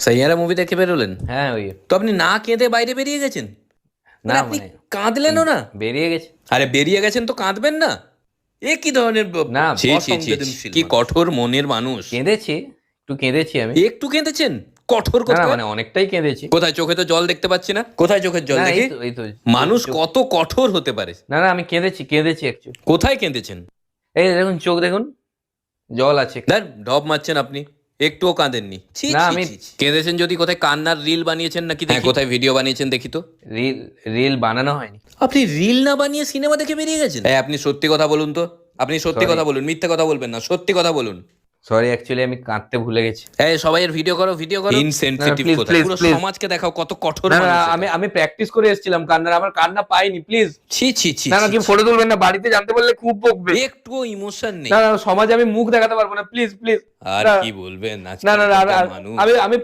Saiyaara movie দেখে বেরোলেন? হ্যাঁ ওই তো আপনি না কেঁদে বাইরে বেরিয়ে গেছেন? না মানে আপনি মানে কাঁদলেনও না? বেরিয়ে গেছে। আরে বেরিয়ে গেছেন তো কাঁদবেন না? এ কি ধরনের না, ছি ছি ছি অসংবেদনশীল কি মানুষ। কঠোর মনের মানুষ। কেঁদেছি, একটু কেঁদেছি আমি। একটু কেঁদেছেন? কঠোর না না কোথায়? মানে অনেকটাই কেঁদেছি। কোথায়? চোখে তো জল দেখতে পাচ্ছি না। কোথায় চোখের জল না দেখি? এই তো মানুষ চোখ- কত কঠোর হতে পারে। না না আমি কেঁদেছি অ্যাকচুয়ালি। কোথায় কেঁদেছেন? এই দেখুন চোখ দেখুন, জল আছে। দেখ ঢপ মারছেন আপনি, একটুও কাঁদেননি। ছি না, ছি আমি ছি ছি। কেঁদেছেন যদি কোথায় কান্নার রিল বানিয়েছেন নাকি দেখি? কোথায় ভিডিও বানিয়েছেন দেখি তো। রিল রিল বানানো হয়নি। আপনি রিল না বানিয়ে সিনেমা দেখে বেরিয়ে গেছেন? আপনি সত্যি কথা বলুন তো, আপনি সত্যি Sorry. কথা বলুন, মিথ্যে কথা বলবেন না, সত্যি কথা বলুন। সরি, অ্যাকচুয়ালি আমি কাঁদতে ভুলে গেছি। সবাইয়ের ভিডিও করো, ভিডিও করো। ইনসেনসিটিভ please, কথা। please, পুরো please. সমাজকে দেখাও কত কঠোর না না মানুষ আমি এটা। আমি প্র্যাকটিস করে এসেছিলাম কান্নার, আমার কান্না পাইনি, প্লিজ। ছি ছি ছি না না ছি, কি ছি। ফটো তুলবেন না, বাড়িতে জানতে পারলে খুব বকবে। একটুও ইমোশন নেই। না না সমাজে আমি মুখ দেখাতে পারবো না, প্লিজ প্লিজ। আর না কি বলবেন না আজকাল না মানুষ। আমি আমি